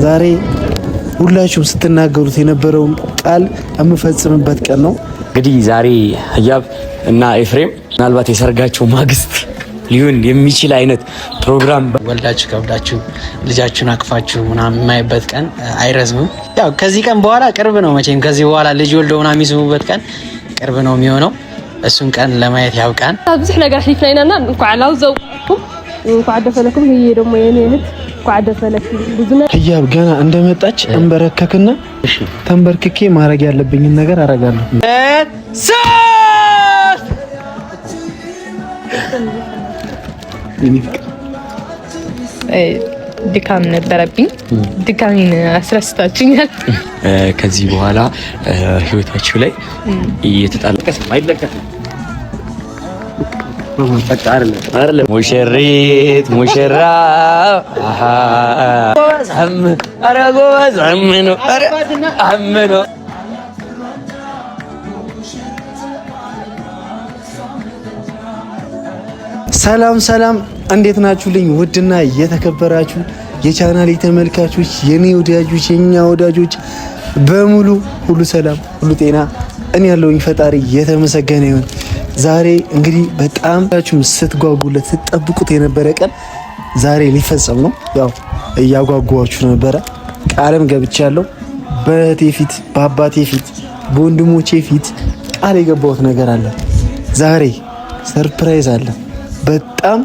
ዛሬ ሁላችሁም ስትናገሩት የነበረውን ቃል የምፈጽምበት ቀን ነው። እንግዲህ ዛሬ ህያብ እና ኤፍሬም ምናልባት የሰርጋቸው ማግስት ሊሆን የሚችል አይነት ፕሮግራም ወልዳችሁ ከብዳችሁ ልጃችሁን አቅፋችሁ ምናምን የማይበት ቀን አይረዝምም። ያው ከዚህ ቀን በኋላ ቅርብ ነው መቼም ከዚህ በኋላ ልጅ ወልደው ምናምን የሚስሙበት ቀን ቅርብ ነው የሚሆነው። እሱን ቀን ለማየት ያውቃን። ብዙ ነገር ሒፍናይናና እንኳን አላው ዘውቁም እንኳን አደፈለኩም ይሄ ደግሞ የኔ እህት እንኳን አደፈለክ ብዙ ነገር ህያብ ገና እንደመጣች እንበረከክና ተንበርክኬ ማድረግ ያለብኝን ነገር አረጋለሁ። ድካም ነበረብኝ። ድካሜን አስረስታችኛል። ከዚህ በኋላ ህይወታችሁ ላይ እየተጣለቀስ ማይለቀስ አይደለም። ሙሽሪት ሙሽራ ሰላም ሰላም፣ እንዴት ናችሁልኝ? ውድና የተከበራችሁ የቻናሌ ተመልካቾች፣ የኔ ወዳጆች፣ የኛ ወዳጆች በሙሉ ሁሉ ሰላም፣ ሁሉ ጤና፣ እኔ ያለውኝ ፈጣሪ የተመሰገነ ይሁን። ዛሬ እንግዲህ በጣም ስትጓጉለት ስትጠብቁት የነበረ ቀን ዛሬ ሊፈጸም ነው። ያው እያጓጓችሁ ነበረ፣ ቃልም ገብቻለሁ። በእህቴ ፊት፣ በአባቴ ፊት፣ በወንድሞቼ ፊት ቃል የገባሁት ነገር አለ። ዛሬ ሰርፕራይዝ አለ። በጣም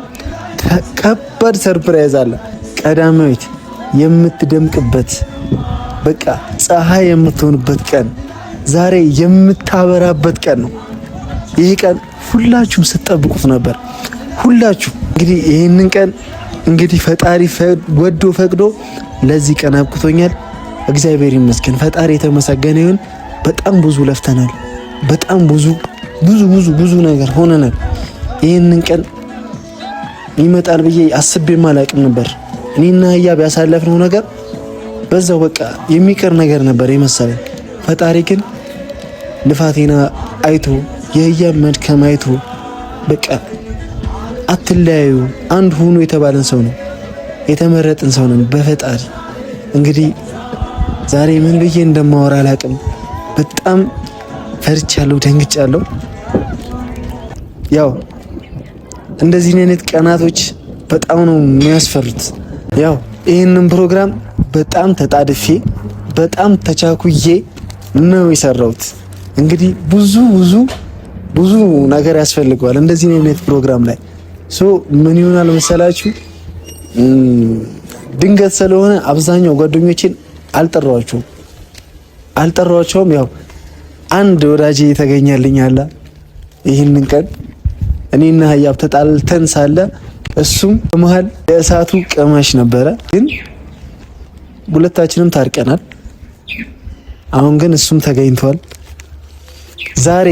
ከባድ ሰርፕራይዝ አለ። ቀዳማዊት የምትደምቅበት በቃ ፀሐይ የምትሆንበት ቀን፣ ዛሬ የምታበራበት ቀን ነው። ይህ ቀን ሁላችሁም ስትጠብቁት ነበር። ሁላችሁ እንግዲህ ይህንን ቀን እንግዲህ ፈጣሪ ወዶ ፈቅዶ ለዚህ ቀን አብቅቶኛል። እግዚአብሔር ይመስገን፣ ፈጣሪ የተመሰገነ ይሁን። በጣም ብዙ ለፍተናል። በጣም ብዙ ነገር ሆነናል። ይህንን ቀን ይመጣል ብዬ አስቤም አላቅም ነበር። እኔና ህያብ ያሳለፍነው ነገር በዛው በቃ የሚቀር ነገር ነበር የመሰለኝ። ፈጣሪ ግን ልፋቴና አይቶ የህያብ መድከም አይቶ በቃ አትለያዩ አንድ ሁኑ የተባለን ሰው ነው፣ የተመረጥን ሰው ነን በፈጣሪ። እንግዲህ ዛሬ ምን ብዬ እንደማወራ አላቅም። በጣም ፈርቻለሁ፣ ደንግጫለሁ። ያው እንደዚህ አይነት ቀናቶች በጣም ነው የሚያስፈሩት። ያው ይህንን ፕሮግራም በጣም ተጣድፌ በጣም ተቻኩዬ ነው የሰራሁት። እንግዲህ ብዙ ነገር ያስፈልገዋል እንደዚህ አይነት ፕሮግራም ላይ። ምን ይሆናል መሰላችሁ፣ ድንገት ስለሆነ አብዛኛው ጓደኞቼን አልጠራቸውም። ያው አንድ ወዳጄ የተገኘልኝ አለ ይህንን ቀን እኔና ህያብ ተጣልተን ሳለ እሱም በመሃል የእሳቱ ቀማሽ ነበረ። ግን ሁለታችንም ታርቀናል። አሁን ግን እሱም ተገኝቷል። ዛሬ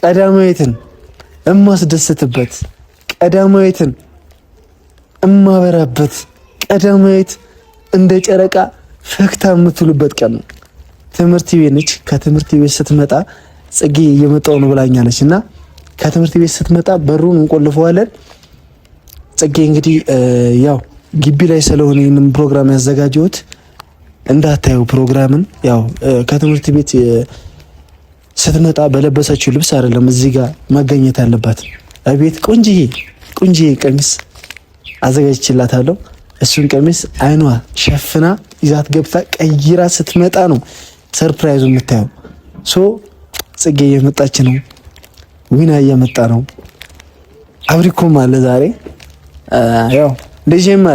ቀዳማዊትን እማስደስትበት፣ ቀዳማዊትን እማበራበት፣ ቀዳማዊት እንደ ጨረቃ ፈክታ የምትውልበት ቀን ነው። ትምህርት ቤት ነች። ከትምህርት ቤት ስትመጣ ጽጌ እየመጣሁ ነው ብላኛለች እና ከትምህርት ቤት ስትመጣ በሩን እንቆልፈዋለን። ጽጌ እንግዲህ ያው ግቢ ላይ ስለሆነ ይህንን ፕሮግራም ያዘጋጀሁት እንዳታየው ፕሮግራምን። ያው ከትምህርት ቤት ስትመጣ በለበሰችው ልብስ አይደለም እዚህ ጋር መገኘት አለባት። ቤት ቆንጂዬ ቀሚስ አዘጋጅችላታለሁ። እሱን ቀሚስ አይኗ ሸፍና ይዛት ገብታ ቀይራ ስትመጣ ነው ሰርፕራይዙ የምታየው። ጽጌ እየመጣች ነው። ዊና እየመጣ ነው። አብሪኮም አለ ዛሬ። ያው ልጄም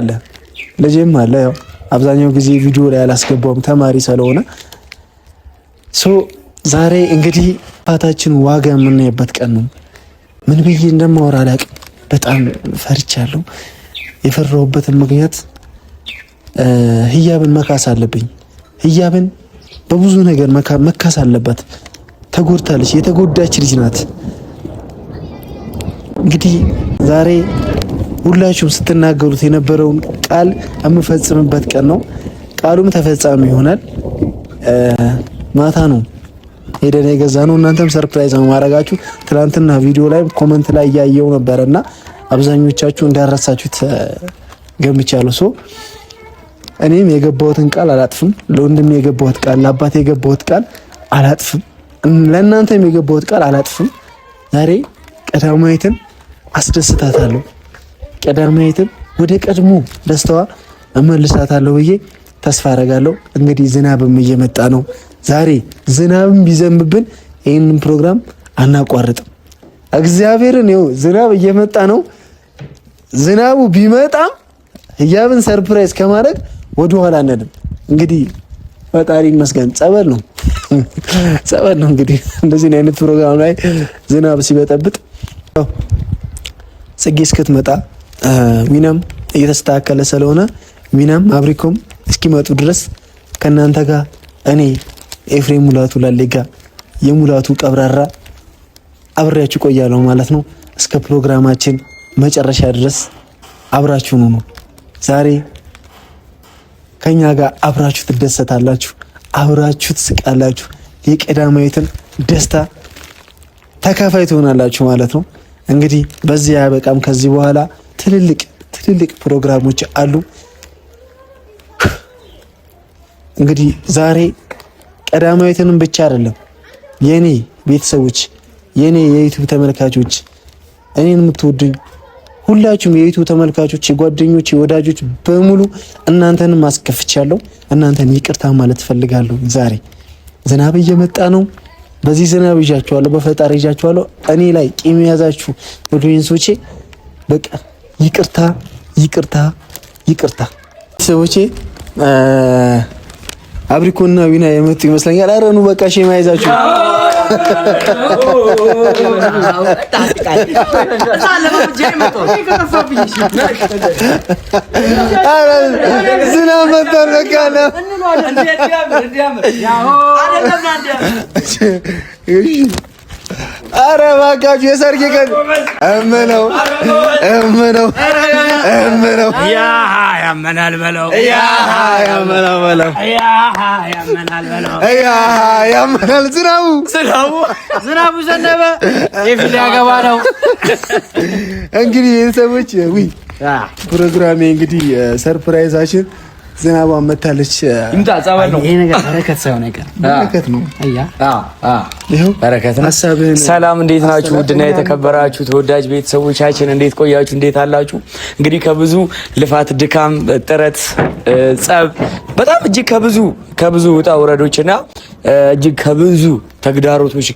አለ። ያው አብዛኛው ጊዜ ቪዲዮ ላይ አላስገባውም ተማሪ ስለሆነ። ዛሬ እንግዲህ ፋታችን ዋጋ የምናይበት ቀን ነው። ምን ብዬ እንደማወራ አላቅም። በጣም ፈርቻለሁ። የፈራሁበትን ምክንያት ህያብን መካስ አለብኝ። ህያብን በብዙ ነገር መካስ አለባት። ተጎድታለች። የተጎዳች ልጅ ናት። እንግዲህ ዛሬ ሁላችሁም ስትናገሩት የነበረውን ቃል የምፈጽምበት ቀን ነው። ቃሉም ተፈጻሚ ይሆናል። ማታ ነው ሄደን የገዛ ነው። እናንተም ሰርፕራይዝ ነው ማድረጋችሁ። ትናንትና ቪዲዮ ላይ ኮመንት ላይ እያየው ነበርና አብዛኞቻችሁ እንዳረሳችሁት ገምቻለሁ። እኔም የገባሁትን ቃል አላጥፍም። ለወንድም የገባሁት ቃል፣ ለአባቴ የገባሁት ቃል አላጥፍም። ለእናንተም የገባሁት ቃል አላጥፍም። ዛሬ ቀዳማዊትን አስደስታታለሁ። ቀዳማዊትን ወደ ቀድሞ ደስታዋ እመልሳታለሁ ብዬ ተስፋ አደርጋለሁ። እንግዲህ ዝናብም እየመጣ ነው። ዛሬ ዝናብም ቢዘንብብን ይህንን ፕሮግራም አናቋርጥም። እግዚአብሔርን ይኸው ዝናብ እየመጣ ነው። ዝናቡ ቢመጣም ህያብን ሰርፕራይዝ ከማድረግ ወደ ኋላ አንሄድም። እንግዲህ ፈጣሪ ይመስገን ጸበል ነው ጸበል ነው። እንግዲህ እንደዚህ አይነት ፕሮግራም ላይ ዝናብ ሲበጠብጥ ጽጌ እስክትመጣ ሚናም እየተስተካከለ ስለሆነ ሚናም አብሪኮም እስኪመጡ ድረስ ከናንተ ጋር እኔ ኤፍሬም ሙላቱ ላሌጋ የሙላቱ ቀብራራ አብሬያችሁ ቆያለሁ ማለት ነው። እስከ ፕሮግራማችን መጨረሻ ድረስ አብራችሁ ነው። ዛሬ ከኛ ጋር አብራችሁ ትደሰታላችሁ፣ አብራችሁ ትስቃላችሁ፣ የቀዳማዊትን ደስታ ተካፋይ ትሆናላችሁ ማለት ነው። እንግዲህ በዚህ አያበቃም። ከዚህ በኋላ ትልልቅ ፕሮግራሞች አሉ። እንግዲህ ዛሬ ቀዳማዊትንም ብቻ አይደለም የኔ ቤተሰቦች፣ የኔ የዩቲዩብ ተመልካቾች፣ እኔን የምትወዱኝ ሁላችሁም የዩቲዩብ ተመልካቾች፣ የጓደኞች፣ የወዳጆች በሙሉ እናንተንም አስከፍቻለሁ። እናንተን ይቅርታ ማለት ፈልጋለሁ። ዛሬ ዝናብ እየመጣ ነው። በዚህ ዝናብ ይዣችኋለሁ፣ በፈጣሪ ይዣችኋለሁ። እኔ ላይ ቂም የያዛችሁ ኦዲየንሶቼ በቃ ይቅርታ። ሰዎቼ አብሪኮና ዊና የመጡ ይመስለኛል። ኧረ ኑ በቃ ሼማ ይዛችሁ ዝናብ መጥቷል። በቃ ኧረ እባካችሁ የሰርግ ቀን እምነው ያመናል በለው ያመናል። ዝናቡ ዘነበ። የፊት ያገባ ነው እንግዲህ ቤተሰቦች። ፕሮግራሜ እንግዲህ ሰርፕራይዛችን ዝናቧን መታለች። ይምጣ ጸበል ነው። ይሄ ነገር በረከት ሳይሆን አይቀርም። በረከት ነው። ይሄው በረከት ነው። ሰላም፣ እንዴት ናችሁ? ውድና የተከበራችሁ ተወዳጅ ቤተሰቦቻችን እንዴት ቆያችሁ? እንዴት አላችሁ? እንግዲህ ከብዙ ልፋት፣ ድካም፣ ጥረት፣ ጸብ በጣም እጅግ ከብዙ ውጣ ውረዶችና እጅግ ከብዙ ተግዳሮቶች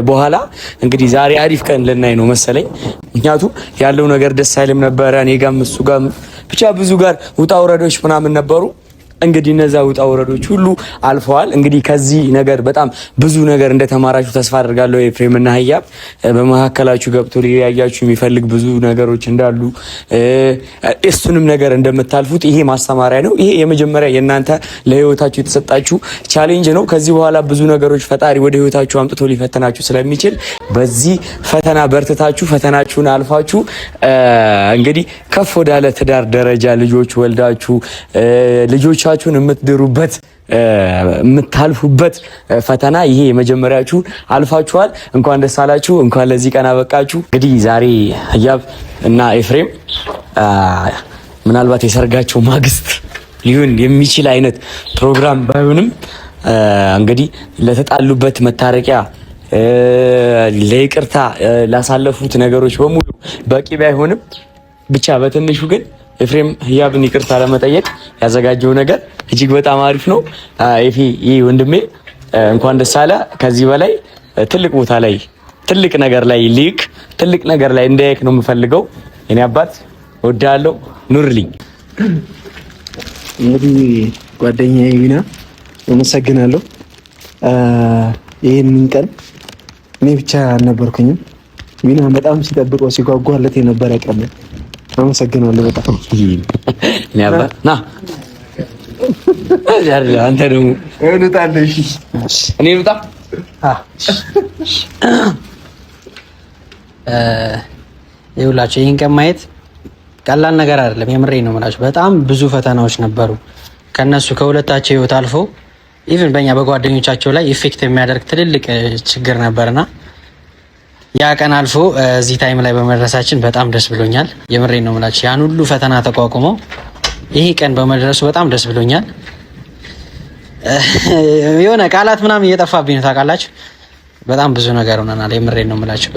በኋላ እንግዲህ ዛሬ አሪፍ ቀን ልናይ ነው መሰለኝ። ምክንያቱም ያለው ነገር ደስ አይልም ነበረ። እኔ ጋርም እሱ ጋር ብቻ ብዙ ጋር ውጣ ውረዶች ምናምን ነበሩ። እንግዲህ እነዛ ውጣ ውረዶች ሁሉ አልፈዋል። እንግዲህ ከዚህ ነገር በጣም ብዙ ነገር እንደተማራችሁ ተስፋ አድርጋለሁ። ኤፍሬም እና ህያብ በመካከላችሁ ገብቶ ሊያያችሁ የሚፈልግ ብዙ ነገሮች እንዳሉ እሱንም ነገር እንደምታልፉት ይሄ ማስተማሪያ ነው። ይሄ የመጀመሪያ የእናንተ ለህይወታችሁ የተሰጣችሁ ቻሌንጅ ነው። ከዚህ በኋላ ብዙ ነገሮች ፈጣሪ ወደ ህይወታችሁ አምጥቶ ሊፈተናችሁ ስለሚችል በዚህ ፈተና በርትታችሁ ፈተናችሁን አልፋችሁ እንግዲህ ከፍ ወዳለ ትዳር ደረጃ ልጆች ወልዳችሁ ልጆቻችሁን የምትድሩበት የምታልፉበት ፈተና ይሄ የመጀመሪያችሁ አልፋችኋል። እንኳን ደስ አላችሁ፣ እንኳን ለዚህ ቀን አበቃችሁ። እንግዲህ ዛሬ ህያብ እና ኤፍሬም ምናልባት የሰርጋቸው ማግስት ሊሆን የሚችል አይነት ፕሮግራም ባይሆንም እንግዲህ ለተጣሉበት መታረቂያ ለይቅርታ ላሳለፉት ነገሮች በሙሉ በቂ ባይሆንም ብቻ በትንሹ ግን ኤፍሬም ህያብን ይቅርታ ለመጠየቅ ያዘጋጀው ነገር እጅግ በጣም አሪፍ ነው። ኤፊ ይህ ወንድሜ እንኳን ደስ አለ። ከዚህ በላይ ትልቅ ቦታ ላይ ትልቅ ነገር ላይ ትልቅ ነገር ላይ እንዳይክ ነው የምፈልገው። እኔ አባት ወዳለው ኑርልኝ። እንግዲህ ጓደኛዬ ዊና አመሰግናለሁ። ይሄንን ቀን እኔ ብቻ አልነበርኩኝም። ዊና በጣም ሲጠብቀው ሲጓጓለት የነበረ ቀን ነው። አመሰግናለሁ በጣም ኒያባ ና አንተ ደግሞ እንጣለሽ እኔ ልውጣ። ይኸውላችሁ ይሄን ቀን ማየት ቀላል ነገር አይደለም። የምሬን ነው የምላችሁ። በጣም ብዙ ፈተናዎች ነበሩ። ከነሱ ከሁለታቸው ህይወት አልፎ ኢቭን በእኛ በጓደኞቻቸው ላይ ኢፌክት የሚያደርግ ትልልቅ ችግር ነበርና ያ ቀን አልፎ እዚህ ታይም ላይ በመድረሳችን በጣም ደስ ብሎኛል። የምሬን ነው የምላችሁ። ያን ሁሉ ፈተና ተቋቁመው ይሄ ቀን በመድረሱ በጣም ደስ ብሎኛል። የሆነ ቃላት ምናምን እየጠፋብኝ ነው ታውቃላችሁ። በጣም ብዙ ነገር ሆነናል። የምሬን ነው የምላችሁ።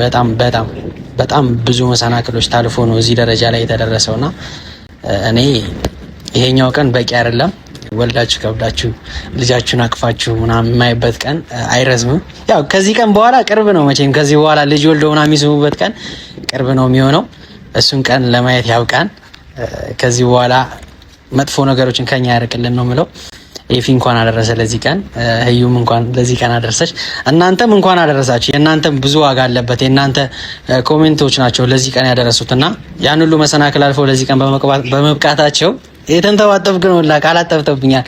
በጣም ብዙ መሰናክሎች ታልፎ ነው እዚህ ደረጃ ላይ የተደረሰውና እኔ ይሄኛው ቀን በቂ አይደለም። ወልዳችሁ ከብዳችሁ ልጃችሁን አቅፋችሁ ምናምን የማይበት ቀን አይረዝምም። ያው ከዚህ ቀን በኋላ ቅርብ ነው መቼም ከዚህ በኋላ ልጅ ወልደው ምናምን የሚስሙበት ቀን ቅርብ ነው የሚሆነው። እሱን ቀን ለማየት ያብቃን። ከዚህ በኋላ መጥፎ ነገሮችን ከኛ ያርቅልን ነው የምለው። ኤፊ እንኳን አደረሰ ለዚህ ቀን፣ ህዩም እንኳን ለዚህ ቀን አደረሰች። እናንተም እንኳን አደረሳችሁ። የእናንተም ብዙ ዋጋ አለበት። የእናንተ ኮሜንቶች ናቸው ለዚህ ቀን ያደረሱትና ያን ሁሉ መሰናክል አልፈው ለዚህ ቀን በመብቃታቸው የተንተባጠብክ ነው ላ ቃላት ጠፍተውብኛል።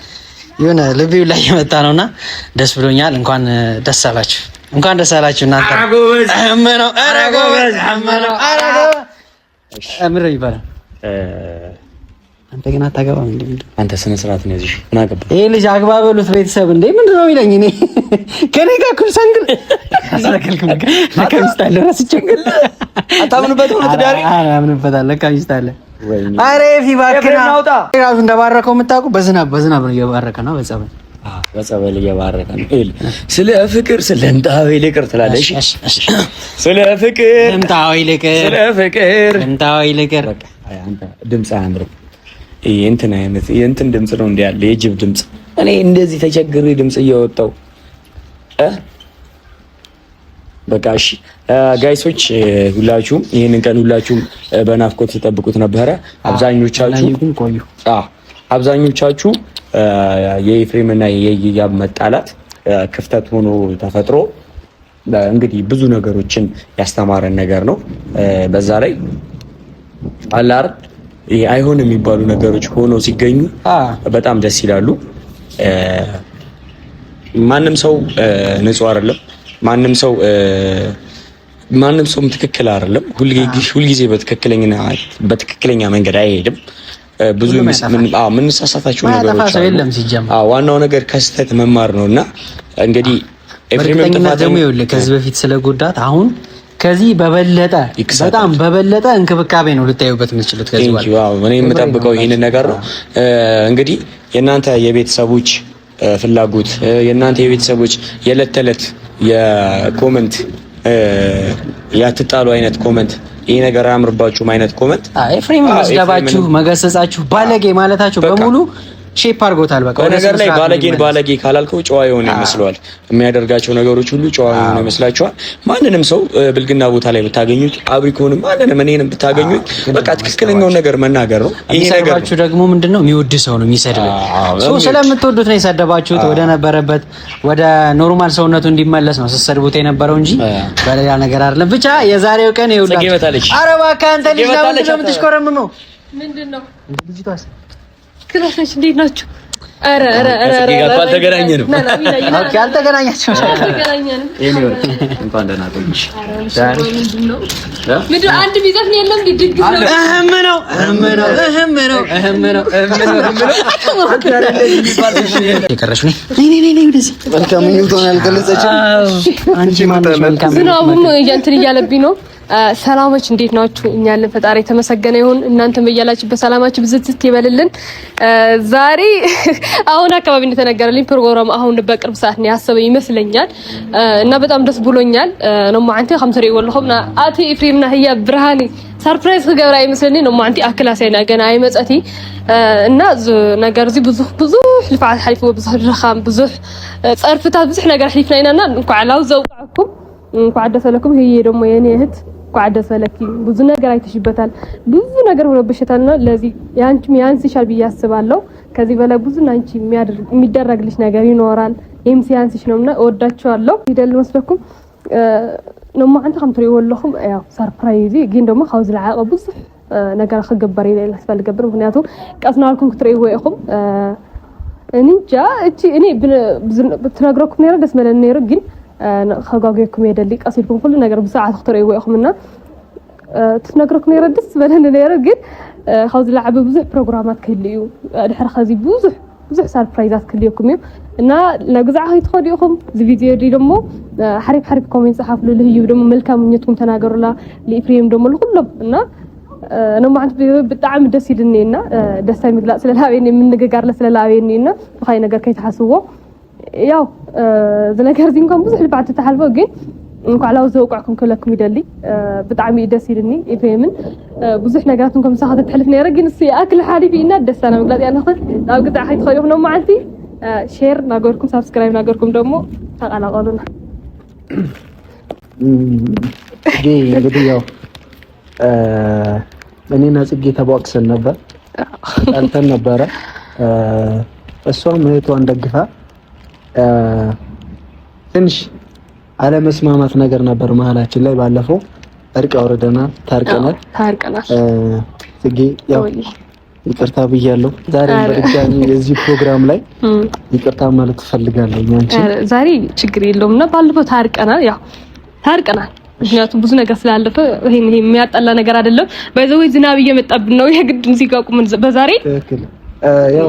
የሆነ ልቤው ላይ የመጣ ነውና ደስ ብሎኛል። እንኳን ደስ አላችሁ፣ እንኳን ደስ አላችሁ እናንተ። አመነው አረጎበዝ አመነው አረጎበዝ አምረ ይባላል። አንተ ግን አታገባም እንዴ? አንተ ስነ ስርዓት ነው ያዝሽ። ምን አገባ ይሄ ልጅ አግባበሉት ቤተሰብ እንዴ ምንድነው የሚለኝ? እኔ ከኔ ጋር ኩል ሰንግል አሰረከልኩም ለከሚስት አለ ራስ ቸንግል አታምንበት ነው ትዳሪ አምንበታለሁ። ለከሚስት አለ አሬ ፊባክና ራሱ እንደባረከው የምታውቁ በዝናብ ነው እየባረከ ነው። በጸበል እየባረከ ነው። ስለ ፍቅር ስለ እንታዊ ልቅር ትላለሽ። ስለ ፍቅር እንታዊ ልቅር ስለ ፍቅር እንታዊ ልቅር አንተ ድምጽ አያምርም። እንትን አይነት የእንትን ድምጽ ነው እንዴ ያለ የጅብ ድምጽ። እኔ እንደዚህ ተቸግሬ ድምጽ እያወጣው በቃ እሺ ጋይሶች፣ ሁላችሁም ይሄንን ቀን ሁላችሁም በናፍቆት ተጠብቁት ነበረ። አብዛኞቻችሁ የኤፍሬም እና የኢያብ መጣላት ክፍተት ሆኖ ተፈጥሮ እንግዲህ ብዙ ነገሮችን ያስተማረን ነገር ነው። በዛ ላይ አላር ይሄ አይሆን የሚባሉ ነገሮች ሆኖ ሲገኙ በጣም ደስ ይላሉ። ማንም ሰው ንጹህ አይደለም። ማንም ሰው ትክክል አይደለም። ሁልጊዜ በትክክለኛ መንገድ አይሄድም። ብዙ ምንሳሳታቸው ነገሮች አሉ። ዋናው ነገር ከስተት መማር ነውና እንግዲህ ኤፍሬም ደግሞ ከዚህ በፊት ስለጎዳት አሁን ከዚህ በጣም በበለጠ እንክብካቤ ነው ልታዩበት የምትችሉት። ከዚህ በኋላ እኔ የምጠብቀው ይሄንን ነገር ነው። እንግዲህ የእናንተ የቤተሰቦች ፍላጎት የእናንተ የቤተሰቦች የዕለት ተዕለት የኮመንት ያትጣሉ አይነት ኮመንት ይሄ ነገር አያምርባችሁም አይነት ኮመንት ኤፍሬም መስደባችሁ መገሰጻችሁ ባለጌ ማለታችሁ በሙሉ ሼፕ አድርጎታል። በቃ ነገር ላይ ባለጌ ካላልከው ጨዋ የሆነ ይመስለዋል። የሚያደርጋቸው ነገሮች ሁሉ ጨዋ የሆነ ይመስላችኋል። ማንንም ሰው ብልግና ቦታ ላይ ብታገኙት አብሪኮንም ማንንም እኔንም ብታገኙት በቃ ትክክለኛውን ነገር መናገር ነው። ይሄ ነገራችሁ ደግሞ ምንድነው የሚወድ ሰው ነው የሚሰድበው። ስለምትወዱት ነው የሰደባችሁት። ወደ ነበረበት ወደ ኖርማል ሰውነቱ እንዲመለስ ነው ስትሰድቡት የነበረው እንጂ በሌላ ነገር አይደለም። ብቻ የዛሬው ቀን ይውላችሁ። ኧረ እባክህ አንተ ልጅ ለምን የምትሽኮረምመው ምንድነው? ልጅቷስ ክላስ እንዴት ናችሁ? ኧረ አልተገናኘንም። ኦኬ አልተገናኛችሁም። እንኳን ደህና ቆይሽ። ምንድን አንድ ቢዘት ነው የለም ድግግ ነው የቀረሽ ነኝ ወደዚህ መልካም ምኞቷን ያልገለጸችው አንቺ ማነሽ? መልካም ዝናቡም እንትን እያለብኝ ነው። ሰላሞች እንዴት ናችሁ? እኛ ያለን ፈጣሪ የተመሰገነ ይሁን። እናንተም በያላችሁበት ሰላማችሁ ብዝት ይበልልን። ዛሬ አሁን አካባቢ እንደተነገረልኝ ፕሮግራም አሁን በቅርብ ሰዓት ነው ያሰበ ይመስለኛል እና በጣም ደስ ብሎኛል። ነው ማንቴ 50 ወልኹምና አቲ ኤፍሬምና ህያ ብርሃኒ ሰርፕራይዝ ከገብራ ይመስለኒ ነው ማንቴ አክላሳይና ገና አይመጸቲ እና ነገር እዚ ብዙ ልፋት ሓሊፉ ብዙ ረኻም ብዙ ጸርፍታት ብዙ ነገር ሓሊፍና ኢና እንኳን ላው ዘውቃኩም እንኳን አደሰለኩም ህዬ ደግሞ የኔ እህት ቋደ ሰለኪ ብዙ ነገር አይተሽበታል። ብዙ ነገር ሆነብሽታልና ለዚህ ያንቺም ያንስሻል ብዬ አስባለሁ። ከዚህ በላይ ብዙ አንቺ የሚደረግልሽ ነገር ይኖራል። ይሄም ሲያንስሽ ነውና እወዳችኋለሁ። ይደል መስለኩም ነው ማንተ ከምትሪ ወለኹም ያው ሰርፕራይዝ ግን ደግሞ ኻውዝ ለዓቀ ብዙ ነገር ከገበር ይላል አስፈልገበር ምክንያቱም ቀስናልኩም ክትሪው ወይኹም እንጃ እኔ ብትነግረኩም ነበር ደስ መለን ነበር ግን خجاجكم يدلي قصيركم كل نجار بساعة تختاروا وياخمنا تنجركم يردس بدنا نيرجع خذ لعب بزح برنامجات كل يوم الحر خذي بزح سربرايزات كل يوم إن لجزء هاي تخديهم الفيديو اللي دمو حرب كومنت صحاف له اللي هي دمو ملكه من يتكم تناجر لا لإفريم دمو الغلب إن ነው ማለት በጣም ደስ ይልኝና ደስታ የሚግላጽ ስለላቤን የምንገጋር ስለላቤንና በኻይ ነገር ከይተሐስቦ ያው ዝነገር ዚ እንኳን ብዙሕ ልባዕት ተሓልፎ ግን እንኳን ላው ዘውቋኩም ከለኩም ይደሊ በጣም ደስ ይልኒ ኢፌምን ብዙሕ ነገራትን ከም ሳኸተ ተሕልፍ ነይረ ግን እሱ ያክል ሓሪፊና ደስታና ምግላጽ ያለኸ ኣብ ግጣ ኸይ ትኸይኹ ነው ማለት ሼር ናገርኩም ሳብስክራይብ ናገርኩም ደግሞ ተቀላቀሉና እንግዲህ ያው እኔና ጽጌ ተቧቅሰን ነበር ጣልተን ነበረ እሷም እህቷን ደግፋ ትንሽ አለመስማማት ነገር ነበር መሀላችን ላይ ባለፈው እርቅ አውርደናል ታርቀናል ጽጌ ያው ይቅርታ ብያለሁ ዛሬ በድጋሚ የዚህ ፕሮግራም ላይ ይቅርታ ማለት ፈልጋለሁ ያንቺ ዛሬ ችግር የለውምና ባለፈው ታርቀናል ምክንያቱም ብዙ ነገር ስላለፈ ይሄን የሚያጣላ ነገር አይደለም ባይዘው ዝናብ እየመጣብን ነው የግድ ሙዚቃ ቁም በዛሬ ትክክል ያው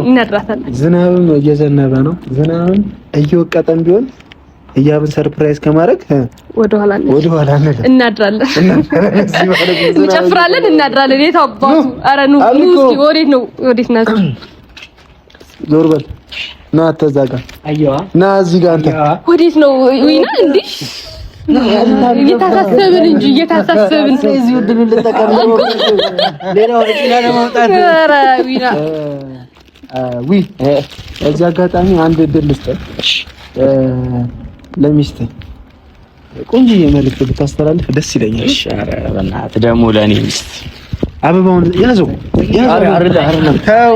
ዝናብም እየዘነበ ነው ዝናብም እየወቀጠን ቢሆን እያብን ሰርፕራይዝ ከማድረግ ወደ ኋላ እናድራለን እንጨፍራለን እናድራለን የታባቱ አረ ኑ ወዴት ናችሁ ዞር በል ና ተዛጋ አይዋ ና እዚህ ጋር አንተ ወዴት ነው ዊና እንዴ እየታሳሰብን እዚህ ወድሉ ልጠቀም ነው ሌላው እዚህ ለማውጣት አረ ዊና እዚህ አጋጣሚ አንድ እድል ልስጥሽ ለሚስት ቆንጆ የመልእክት ብታስተላልፍ ደስ ይለኛል። እሺ አረ በእናትህ ደግሞ ለኔ ሚስት አበባውን ያዘው አይደለም ተው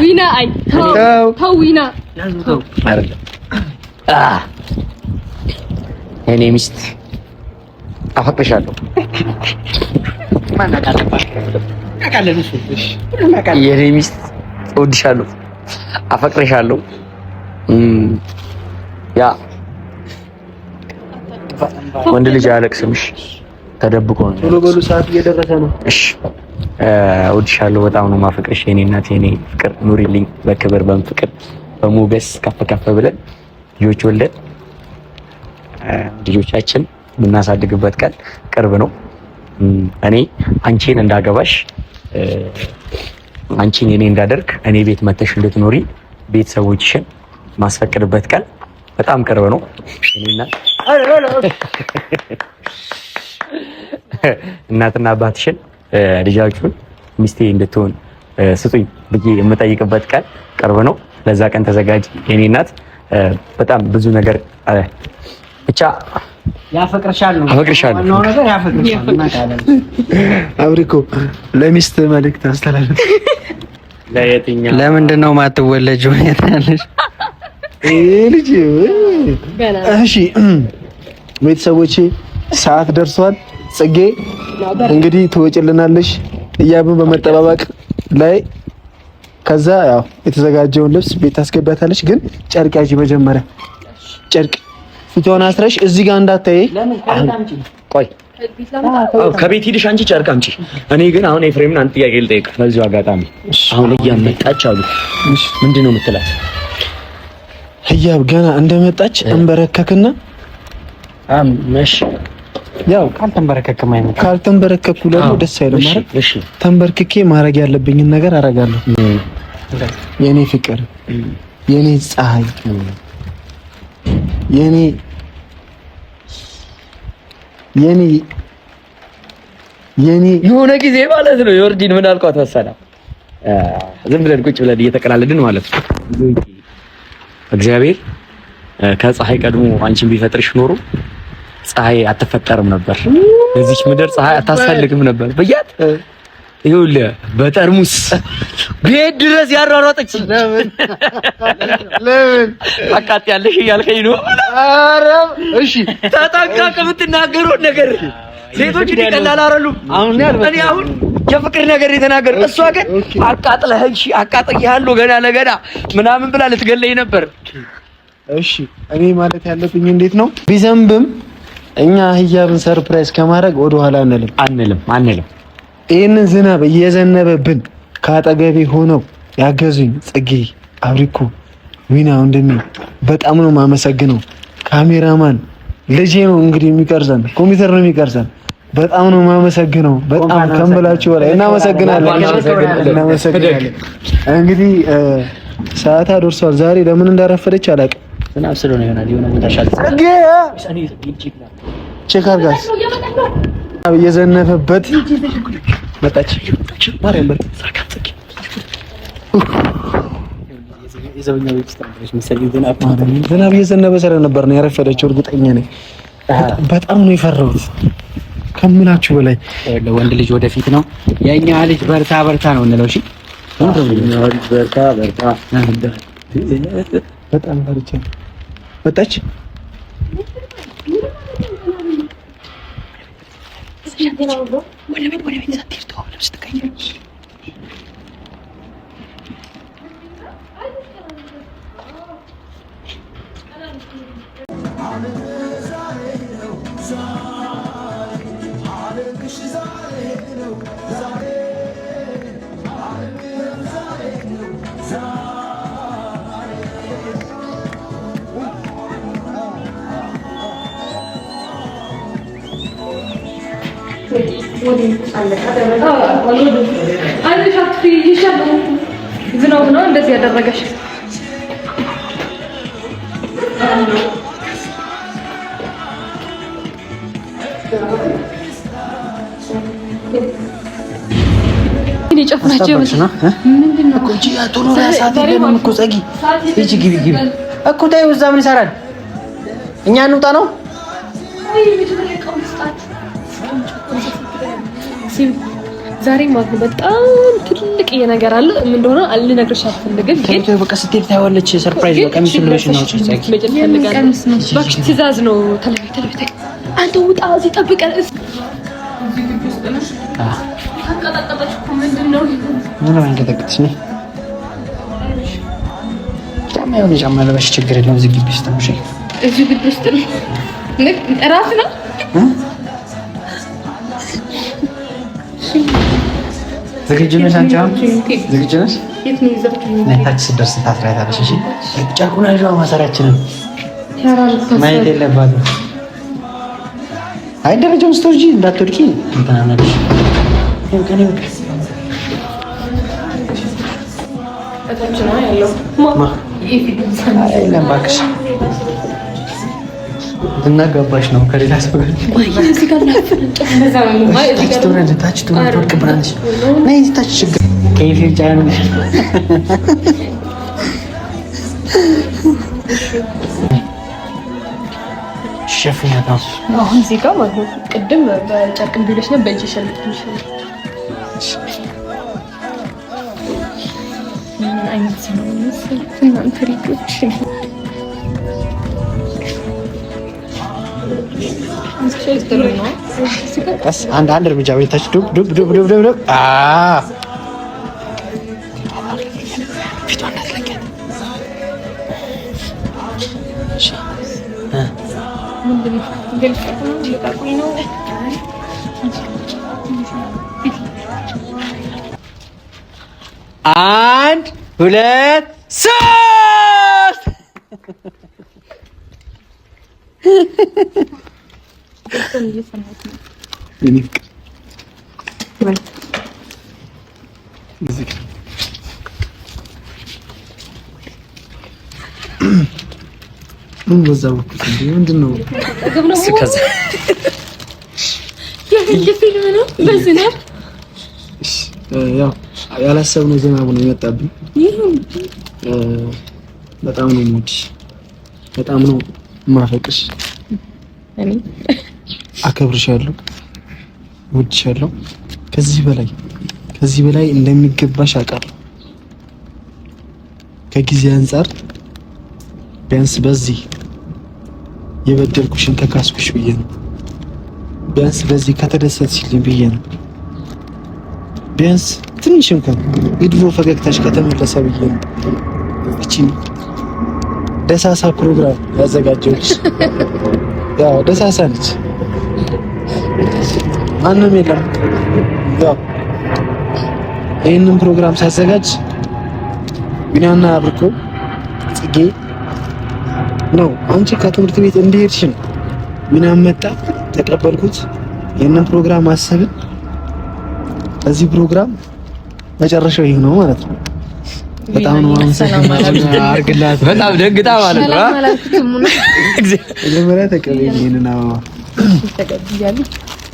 ዊና አይ ተው ዊና ያዘው አይደለም እኔ ሚስት አፈቅርሻለሁ የኔ ሚስት እወድሻለሁ አፈቅርሻለሁ ያ ወንድ ልጅ አያለቅስም እሺ ተደብቆ ነው ቶሎ በሉ ሰዓት እየደረሰ ነው እሺ እወድሻለሁ በጣም ነው ማፈቅርሽ የኔ እናት የኔ ፍቅር ኑሪልኝ በክብር በፍቅር በሞገስ ከፍ ብለን ልጆች ወልደን ልጆቻችን የምናሳድግበት ቀን ቅርብ ነው እኔ አንቺን እንዳገባሽ አንቺን የኔ እንዳደርግ እኔ ቤት መተሽ እንድትኖሪ ቤተሰቦችሽን ማስፈቅድበት ቀን በጣም ቅርብ ነው እኔና እናትና አባትሽን ልጃችሁን ሚስቴ እንድትሆን ስጡኝ ብዬ የምጠይቅበት ቀን ቅርብ ነው ለዛ ቀን ተዘጋጅ የኔ እናት በጣም ብዙ ነገር ብቻ ያፈቅርሻለሁ ነው ነገር ያፈቅርሻለሁ እናታለን አብሪኮ ለሚስት መልእክት አስተላልፍ ለየትኛው ለምንድን ነው ማትወለጂው ያታለሽ ልጅ እሺ ቤተሰቦቼ ሰዓት ደርሷል ጽጌ እንግዲህ ትወጪልናለሽ እያብን በመጠባበቅ ላይ ከዛ ያው የተዘጋጀውን ልብስ ቤት ታስገባታለሽ ግን ጨርቅ ያጂ መጀመሪያ ጨርቅ ፊቷን አስረሽ እዚህ ጋር እንዳታይ ቆይ ከቤት ሂድሽ አንቺ ጨርቅ አምጪ እኔ ግን አሁን ኤፍሬምን አንተ ጥያቄ ልጠይቅ በዚሁ አጋጣሚ አሁን እያመጣች አሉ ምንድነው የምትላት ህያብ ገና እንደመጣች እንበረከክና መሽ ያው ካልተንበረከኩ ደግሞ ደስ አይልም ማለት እሺ ተንበርክኬ ማድረግ ያለብኝን ነገር አደርጋለሁ የኔ ፍቅር የኔ ፀሐይ የኔ የሆነ ጊዜ ማለት ነው ዮርዲን ምን አልኳት መሰለህ ዝም ብለን ቁጭ ብለን እየተቀላለድን ማለት ነው እግዚአብሔር ከፀሐይ ቀድሞ አንቺን ቢፈጥርሽ ኖሮ ፀሐይ አትፈጠርም ነበር እዚች ምድር ፀሐይ አታስፈልግም ነበር በያት ይኸውልህ በጠርሙስ ቤት ድረስ ያሯሯጠች ለምን አቃጥያለሽ እያልከኝ ነው ኧረ እሺ ተጠንቀቅ የምትናገረው ነገር ሴቶች ይቀላል አይደሉም እኔ አሁን የፍቅር ነገር የተናገር እሷ ግን አቃጥለህ እሺ አቃጥያለሁ ገና ለገና ምናምን ብላ ልትገለኝ ነበር እሺ እኔ ማለት ያለብኝ እንዴት ነው ቢዘንብም እኛ ህያብን ሰርፕራይዝ ከማድረግ ወደ ኋላ አንልም ይሄንን ዝናብ እየዘነበብን ካጠገቤ ሆነው ያገዙኝ ጽጌ አብሪኮ ዊና እንደሚ በጣም ነው ማመሰግነው ካሜራማን ልጄ ነው እንግዲህ የሚቀርጸን ኮምፒውተር ነው የሚቀርጸን በጣም ነው የማመሰግነው። በጣም ከምላችሁ በላይ እናመሰግናለን። እንግዲህ ሰዓታ ደርሷል። ዛሬ ለምን እንዳረፈደች አላውቅም። ዝናብ ስለሆነ ይሆናል። የሆነ ቦታ ሻል ቼክ አድርጋት እየዘነበበት መጣች። ማርያም በር ዝናብ እየዘነበ ስለነበር ነው ያረፈደችው። እርግጠኛ ነኝ። በጣም ነው የፈራሁት ከምላችሁ በላይ። ወንድ ልጅ ወደፊት ነው። የኛ ልጅ በርታ በርታ ነው እንለው። እሺ በርታ በርታ። በጣም ፈርቼ መጣች። ዝናብ ነው እንደዚህ ያደረገሽ። እኔ ጨፍናቸው ምንድነው እኮ እጂ አቶሎ ያሳት ለምን እኮ ጸጊ እጂ ግቢ ግቢ እኮ ታዩ። እዛ ምን ይሰራል? እኛ እንውጣ ነው። ዛሬ ማለት በጣም ትልቅ ነገር አለ። ምን እንደሆነ አልነግርሽ አልፈልግም፣ ግን በቃ ስትሄድ ታይዋለች። ሰርፕራይዝ ነው። ቀሚስ ልበሽ ነው ባክሽ፣ ትዕዛዝ ነው። ተለበይ አንተ ውጣ፣ እዚህ ጠብቀን። ታቀጣቀጣች እኮ ምንድነው? ምን አንቀጠቅጥሽ ነው? ጫማ ይሁን ጫማ ልበሽ፣ ችግር የለውም። እዚህ ግቢ ውስጥ ነው። እዚህ ግቢ ውስጥ ነው። እራስ ነው ዝግጁ ነሽ? አንቺ አሁን ዝግጁ ነሽ? ታች ስትደርስ ታስራታለሽ። እሺ ጨርቁን ያዥው። ማሰራችንን ማየት የለባትም። አይ ደረጃውን ስትወርጂ እንዳትወድቂ እንትን አለሽ። ይሄን ከኔ በቃ እታች ነው ያለው አይደለም እባክሽ፣ እናጋባሽ ነው ከሌላ ሰው ጋር። እዚህ ጋር ታች ትወርቅብናለች። ነይ እዚህ ታች ችግር ከይፌን ጫኑ ሸፍኛታ አሁን እዚህ ጋር ማለት ነው። ቅድም በጨርቅ ቢሎች ነው በእጅ ሸልጥሽ ምን አይነት ነው እናንተ ልጆች? አንድ እርምጃ ቤታች ዱብ ዱብ ዱብ ዱብ ዱብ ፊቷን አትለቂያት። አንድ ሁለት ሶስት ምን በዛ በኩል ምንድን ነው? ከዛ ፊልም ነው በዝናብ ያው ያላሰብነው ዝናቡ ነው የመጣብኝ። በጣም ነው የምወድሽ፣ በጣም ነው የማፈቅርሽ። እኔ አከብርሻለሁ፣ እወድሻለሁ። ከዚህ በላይ እንደሚገባሽ አውቃለሁ። ከጊዜ አንፃር ቢያንስ በዚህ የበደልኩሽን ተካስኩሽ ብዬ ነው። ቢያንስ በዚህ ከተደሰትሽልኝ ብዬ ነው። ቢያንስ ትንሽ እንኳን የድሮ ፈገግታሽ ከተመለሰ ብዬ ነው። እቺ ደሳሳ ፕሮግራም ያዘጋጀሁልሽ። ያው ደሳሳ ነች፣ ማንም የለም። ያው ይህንን ፕሮግራም ሳዘጋጅ ቢናና አብርኮ ጽጌ ነው። አንቺ ከትምህርት ቤት እንደሄድሽ ነው ቢናም መጣ፣ ተቀበልኩት። የእንን ፕሮግራም አሰብን። እዚህ ፕሮግራም መጨረሻው ይህ ነው ማለት ነው። በጣም ነው አርግላት። በጣም ደግጣ ማለት ነው። መጀመሪያ ተቀበይኝና ተቀበያለሁ።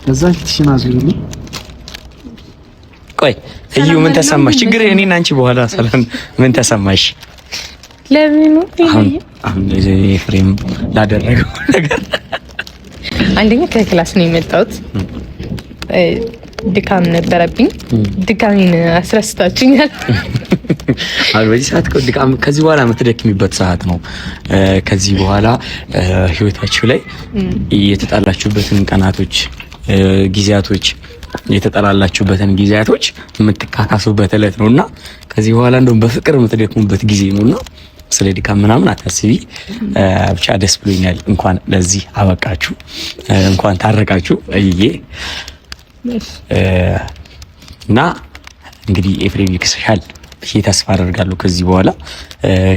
ከዛ ፊትሽን አዙሪልኝ። ቆይ እዩ ምን ተሰማሽ? ችግር እኔና አንቺ በኋላ ሰላም ምን ተሰማሽ? ለምን አሁን ኤፍሬም ላደረገው ነገር አንደኛ ከክላስ ነው የመጣሁት። ድካም ነበረብኝ። ድካሜን አስረስታችኛል። አሁን በዚህ ሰዓት ድካም ከዚህ በኋላ የምትደክሚበት ሰዓት ነው። ከዚህ በኋላ ህይወታችሁ ላይ የተጣላችሁበትን ቀናቶች፣ ጊዜያቶች የተጠላላችሁበትን ጊዜያቶች የምትካካሱበት እለት ነውና ከዚህ በኋላ እንደውም በፍቅር የምትደክሙበት ጊዜ ነውና ስለ ድካም ምናምን አታስቢ። ብቻ ደስ ብሎኛል። እንኳን ለዚህ አበቃችሁ፣ እንኳን ታረቃችሁ እዬ እና እንግዲህ ኤፍሬም ይክስሻል ብዬ ተስፋ አደርጋለሁ።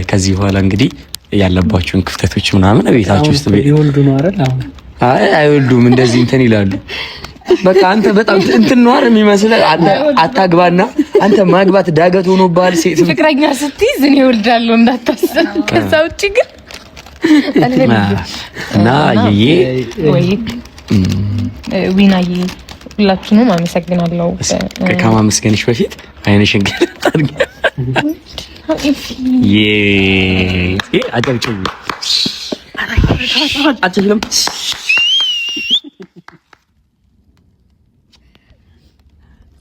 ከዚህ በኋላ እንግዲህ ያለባችሁን ክፍተቶች ምናምን ቤታችሁ ውስጥ ይወልዱ ነው አይደል? አሁን አይወልዱም፣ እንደዚህ እንትን ይላሉ። በቃ አንተ በጣም እንትን ነው አይደል የሚመስለው። አታግባና አንተ ማግባት ዳገት ሆኖብሃል። ሴት ፍቅረኛ ስትይዝ እኔ እወልዳለሁ እንዳታስብ። ከዛ ውጪ ግን እና ይዬ ዊናዬ ሁላችሁንም አመሰግናለሁ። ከማመስገንሽ በፊት አይነሽን ገለጣልኝ። አጨብጭቡ። አጨብጭቡ።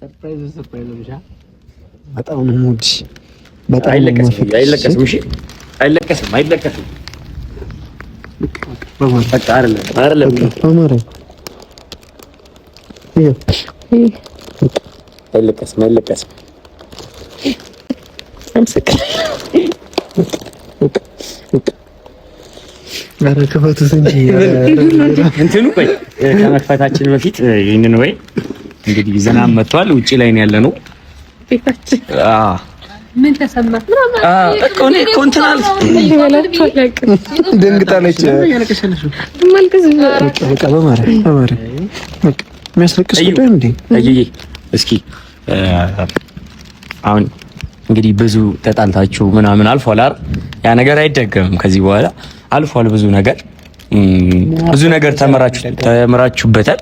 ሰርፕራይዝ ብቻ በጣም ነው የምወድሽ። በጣም አይለቀስም። እሺ አይለቀስም። በቃ አይደለም አማረኝ። አይለቀስም። ኧረ ክፈቱት እንጂ እንትኑ ቆይ ከመክፈታችን በፊት ይሄንን ወይ እንግዲህ ዝናብ መጥቷል። ውጪ ላይ ነው ያለነው ቤታችን። ምን ተሰማ? ኮንትራል ደንግጣለች። በቃ በማርያም በቃ የሚያስለቅስ ጉዳይ እንዴ? አየዬ እስኪ አሁን እንግዲህ ብዙ ተጣልታችሁ ምናምን አልፏል አይደል? ያ ነገር አይደገምም ከዚህ በኋላ አልፏል። ብዙ ነገር ተመራችሁበታል።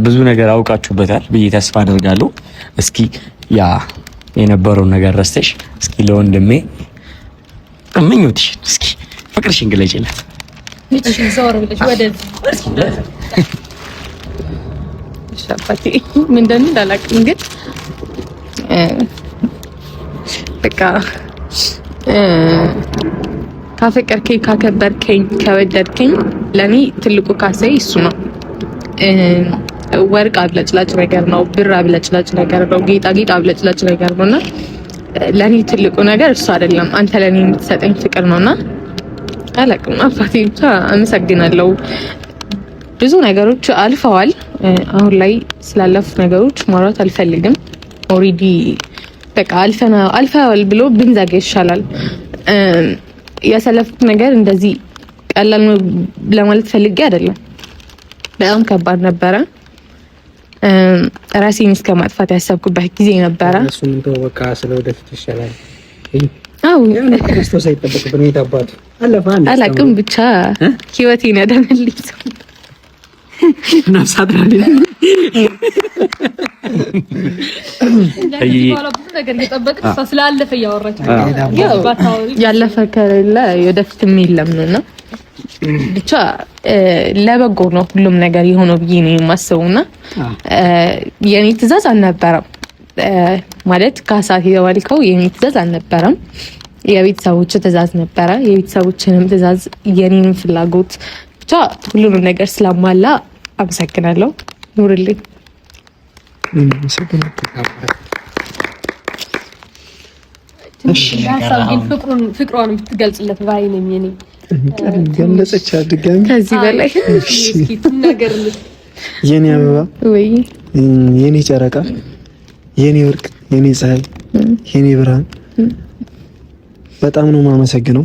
ብዙ ነገር አውቃችሁበታል ብዬ ተስፋ አደርጋለሁ። እስኪ ያ የነበረውን ነገር ረስተሽ እስኪ ለወንድሜ ምኞትሽን እስኪ ፍቅርሽን ግለጪለት። እሺ ዞር ብለሽ ወደዚህ ሻባቲ ምን እንደምን አላውቅም፣ ግን በቃ ካፈቀርከኝ፣ ካከበርከኝ፣ ከወደድከኝ ለኔ ትልቁ ካሳዬ እሱ ነው። ወርቅ አብለጭላጭ ነገር ነው፣ ብር አብለጭላጭ ነገር ነው፣ ጌጣጌጥ አብለጭላጭ ነገር ነውና ለኔ ትልቁ ነገር እሱ አይደለም፣ አንተ ለኔ የምትሰጠኝ ፍቅር ነውና አላውቅም። አባቴ ብቻ አመሰግናለሁ። ብዙ ነገሮች አልፈዋል። አሁን ላይ ስላለፉት ነገሮች ማውራት አልፈልግም። ኦሬዲ በቃ አልፈዋል ብሎ ብንዘጋ ይሻላል። ያሳለፉት ነገር እንደዚህ ቀላል ነው ለማለት ፈልጌ አይደለም። በጣም ከባድ ነበረ። ራሴን እስከ ማጥፋት ያሰብኩበት ጊዜ ነበረ። እሱን እንደው በቃ ስለወደፊት ይሻላል። አው ክርስቶስ አይጠበቅብን የታባቱ አለፈ አንድ አላውቅም፣ ብቻ ህይወቴን ያደመልኝ ሰው ነፍሳት ነው ሊል ያለፈ ከሌለ ወደፊትም የለም ነውና ብቻ ለበጎ ነው ሁሉም ነገር የሆነው ብዬ ነው የማስበውና የኔ ትዕዛዝ አልነበረም ማለት ካሳት የተባልከው የኔ ትዕዛዝ አልነበረም። የቤተሰቦች ትዕዛዝ ነበረ። የቤተሰቦችንም ትዕዛዝ የኔንም ፍላጎት ብቻ ሁሉንም ነገር ስላሟላ አመሰግናለሁ። ኑርልኝ። እሺ ፍቅሯን ብትገልጽለት ባይ ነኝ እኔ። ገለጸች ድጋሚ ከዚህ በላይ እስኪ ነገር የኔ አበባ ወይ የኔ ጨረቃ፣ የኔ ወርቅ፣ የኔ ፀሐይ፣ የኔ ብርሃን በጣም ነው የማመሰግነው።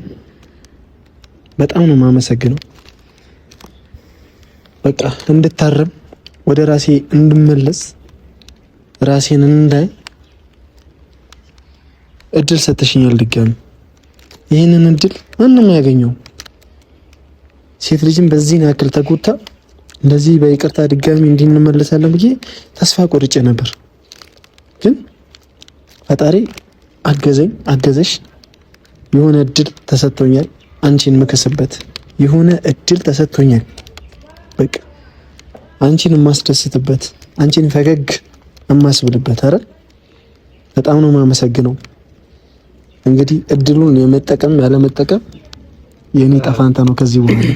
በጣም ነው የማመሰግነው። በቃ እንድታረም ወደ ራሴ እንድመለስ ራሴን እንዳይ እድል ሰጥተሽኛል ድጋሚ። ይህንን እድል ማንም ያገኘው ሴት ልጅም በዚህ ያክል ተጎታ እንደዚህ በይቅርታ ድጋሚ እንድንመለሳለን ብዬ ተስፋ ቆርጬ ነበር። ግን ፈጣሪ አገዘሽ። የሆነ እድል ተሰጥቶኛል። አንቺን መከሰበት የሆነ እድል ተሰጥቶኛል። በቃ አንቺን የማስደስትበት፣ አንቺን ፈገግ የማስብልበት። አረ በጣም ነው የማመሰግነው። እንግዲህ እድሉን የመጠቀም ያለመጠቀም የኔ ጣፋንታ ነው። ከዚህ በኋላ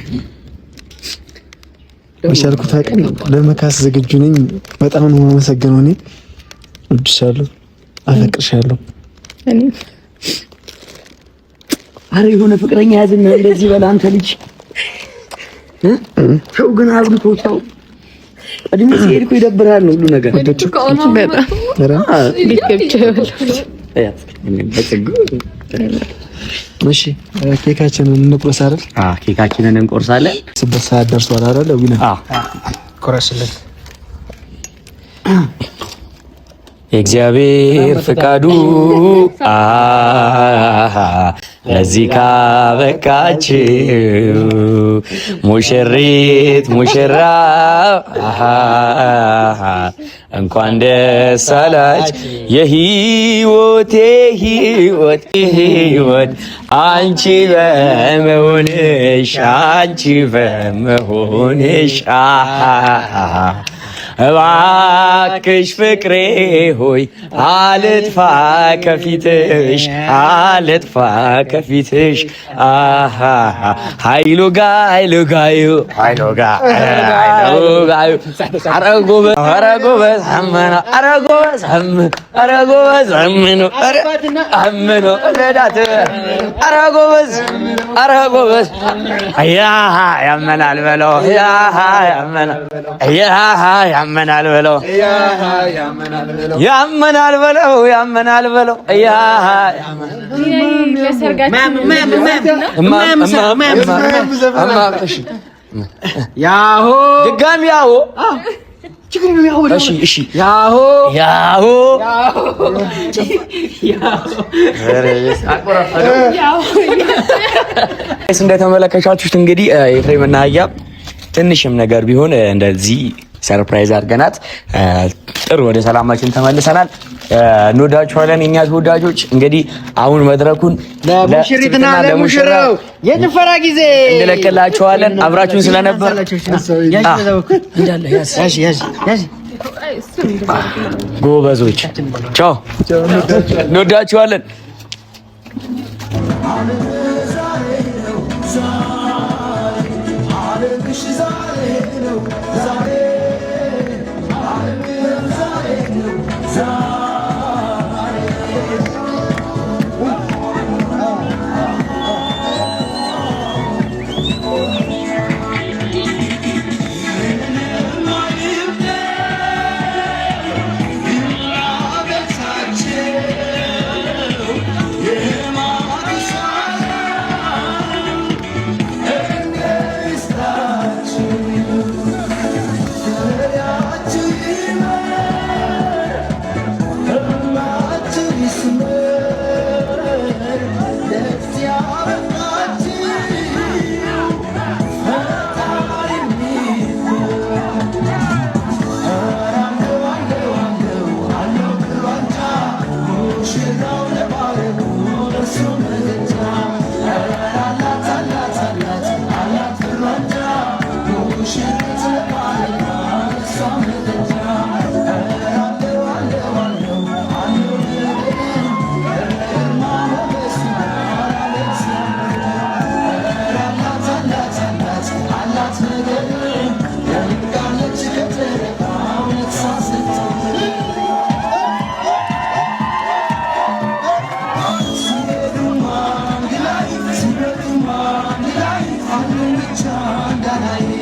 በሻልኩት አቅም ለመካስ ዝግጁ ነኝ። በጣም ነው የማመሰግነው። እኔ እወድሻለሁ፣ አፈቅርሻለሁ። አረ የሆነ ፍቅረኛ ያዝና እንደዚህ በላ አንተ ልጅ ሰው ግን አብልቶ ሰው እድሜ ሲሄድ እኮ ይደብራል ሁሉ ነገር። እሺ ኬካችንን እንቁረስ አይደል? ኬካችንን እንቆርሳለን። 6 ሰዓት ደርሷል አይደል? ዊና ቆረስልን። የእግዚአብሔር ፍቃዱ ለዚህ ካበቃችሁ ሙሽሪት ሙሽራ እንኳን ደስ አላችሁ። የህይወቴ ህይወት አንቺ በመሆንሽ እባክሽ ፍቅሬ ሆይ አልጥፋ ከፊትሽ ኃይሉ ጋዩ ኧረ ጎበዝ አምኖ ረዳት ኧረ ጎበዝ ያመናል በለው ያመናል በለው ያሆ ድጋሚ ያሆ እሺ ያሆ እንደተመለከታችሁት እንግዲህ ኤፍሬም እና አህያ ትንሽም ነገር ቢሆን እንደዚህ ሰርፕራይዝ አድርገናት ጥሩ ወደ ሰላማችን ተመልሰናል። እንወዳችኋለን የኛ ተወዳጆች። እንግዲህ አሁን መድረኩን ለሙሽሪትና ለሙሽራው የጭፈራ ጊዜ እንለቅላችኋለን። አብራችሁን ስለነበር ጎበዞች ቻው፣ እንወዳችኋለን።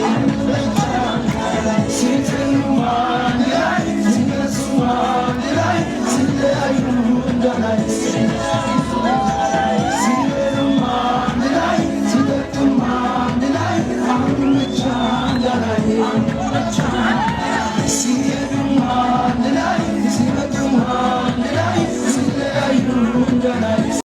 I'm